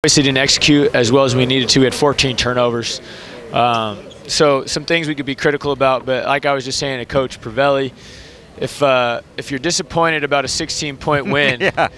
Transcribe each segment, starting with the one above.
Obviously didn't execute as well as we needed to. We had 14 turnovers. So some things we could be critical about, but like I was just saying to Coach Pravelli, if you're disappointed about a 16-point win, yeah.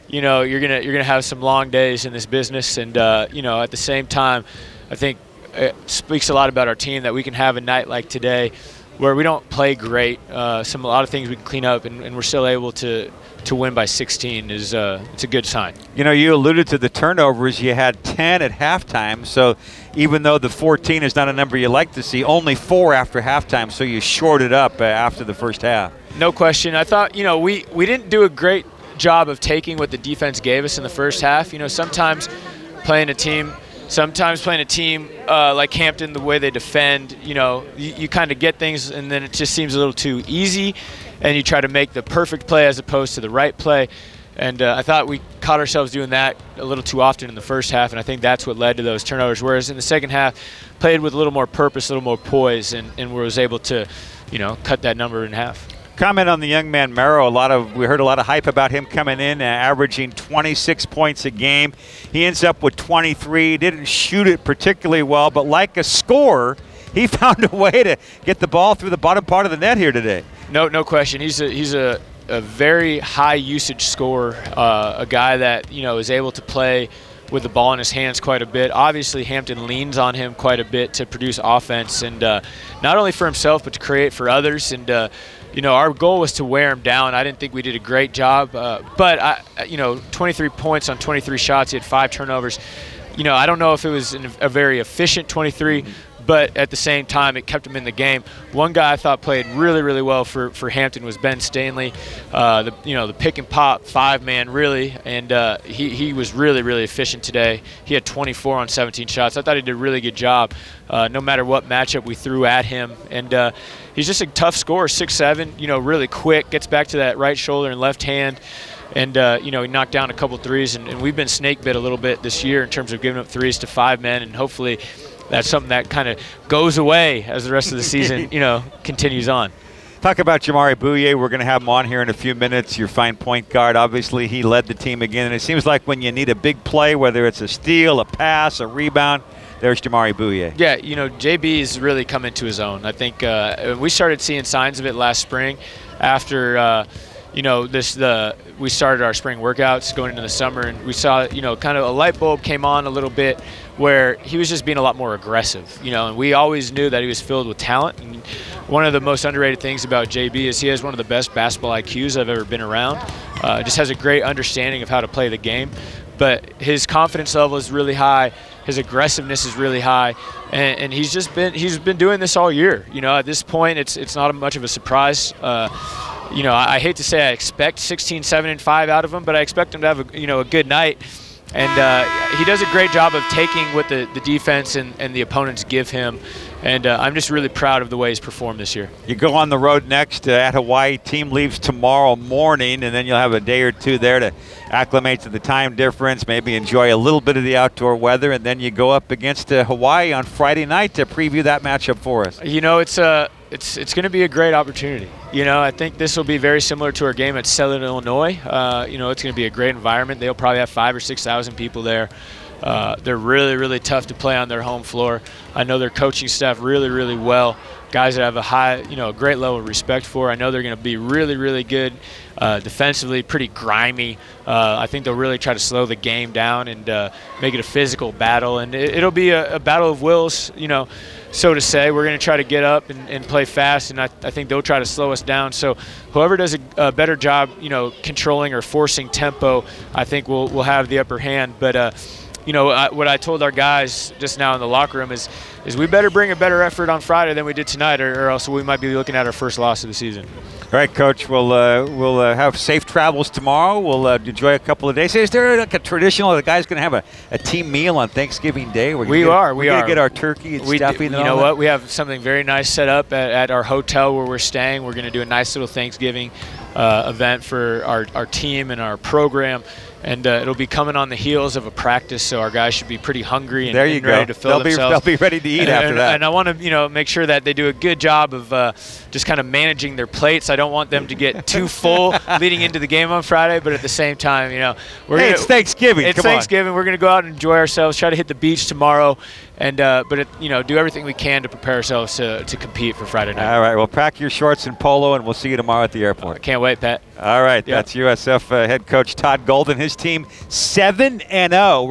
you know, you're gonna have some long days in this business, and you know, at the same time, I think it speaks a lot about our team that we can have a night like today where we don't play great. A lot of things we can clean up, and we're still able to win by 16 is it's a good sign. You know, you alluded to the turnovers. You had 10 at halftime, so even though the 14 is not a number you like to see, only 4 after halftime, so you shorted up after the first half. No question. I thought, you know, we didn't do a great job of taking what the defense gave us in the first half. You know, sometimes playing a team like Hampton, the way they defend, you know, you kind of get things and then it just seems a little too easy, and you try to make the perfect play as opposed to the right play. And I thought we caught ourselves doing that a little too often in the first half, and I think that's what led to those turnovers. Whereas in the second half, played with a little more purpose, a little more poise, and was able to, you know, cut that number in half. Comment on the young man Merrow. We heard a lot of hype about him coming in, averaging 26 points a game. He ends up with 23. Didn't shoot it particularly well, but like a scorer, he found a way to get the ball through the bottom part of the net here today. No question. He's a very high usage scorer, a guy that, you know, is able to play with the ball in his hands quite a bit. Obviously, Hampton leans on him quite a bit to produce offense, and not only for himself but to create for others. And you know, our goal was to wear him down. I didn't think we did a great job, but you know, 23 points on 23 shots. He had 5 turnovers. You know, I don't know if it was a very efficient 23. But at the same time, it kept him in the game. One guy I thought played really, really well for Hampton was Ben Stanley. The pick and pop 5-man really, and he was really, really efficient today. He had 24 on 17 shots. I thought he did a really good job, no matter what matchup we threw at him. And he's just a tough scorer, 6'7", you know, really quick, gets back to that right shoulder and left hand. And, you know, he knocked down a couple threes, and we've been snake bit a little bit this year in terms of giving up threes to 5 men, and hopefully that's something that kind of goes away as the rest of the season, you know, continues on. Talk about Jamari Bouye. We're going to have him on here in a few minutes. Your fine point guard. Obviously, he led the team again, and it seems like when you need a big play, whether it's a steal, a pass, a rebound, there's Jamari Bouye. Yeah, you know, JB is really come into his own. I think we started seeing signs of it last spring after you know, we started our spring workouts going into the summer, and we saw, you know, kind of a light bulb came on a little bit where he was just being a lot more aggressive, you know, and we always knew that he was filled with talent. And one of the most underrated things about JB is he has one of the best basketball IQs I've ever been around. Just has a great understanding of how to play the game, but his confidence level is really high. His aggressiveness is really high, and he's been doing this all year. You know, at this point, it's not much of a surprise. You know, I hate to say I expect 16, 7, and 5 out of him, but I expect him to have a good night. And he does a great job of taking what the defense and the opponents give him. And I'm just really proud of the way he's performed this year. You go on the road next at Hawaii. Team leaves tomorrow morning, and then you'll have a day or two there to acclimate to the time difference, maybe enjoy a little bit of the outdoor weather, and then you go up against Hawaii on Friday night to preview that matchup for us. You know, it's going to be a great opportunity. You know, I think this will be very similar to our game at Southern Illinois. You know, it's going to be a great environment. They'll probably have 5,000 or 6,000 people there. They're really, really tough to play on their home floor. I know their coaching staff really, really well. Guys that have a high, you know, a great level of respect for. I know they're going to be really, really good defensively, pretty grimy. I think they'll really try to slow the game down and make it a physical battle. And it'll be a battle of wills, you know, so to say. We're going to try to get up and play fast, and I think they'll try to slow us down. So whoever does a better job, you know, controlling or forcing tempo, I think we'll have the upper hand. But you know, what I told our guys just now in the locker room is we better bring a better effort on Friday than we did tonight, or else we might be looking at our first loss of the season. All right, Coach. We'll have safe travels tomorrow. We'll enjoy a couple of days. Is there like a traditional? The guys going to have a team meal on Thanksgiving Day? We are. We're going to get our turkey and stuffing. You know what? We have something very nice set up at our hotel where we're staying. We're going to do a nice little Thanksgiving event for our team and our program. And it'll be coming on the heels of a practice, so our guys should be pretty hungry and, ready to fill themselves. They'll be ready to eat after that. And I want to, make sure that they do a good job of just kind of managing their plates. I don't want them to get too full leading into the game on Friday, but at the same time, it's Thanksgiving. It's Thanksgiving. We're going to go out and enjoy ourselves. Try to hit the beach tomorrow, and do everything we can to prepare ourselves to compete for Friday night. All right. Well, pack your shorts and polo, and we'll see you tomorrow at the airport. Can't wait, Pat. All right. That's USF head coach Todd Golden. His team 7-0.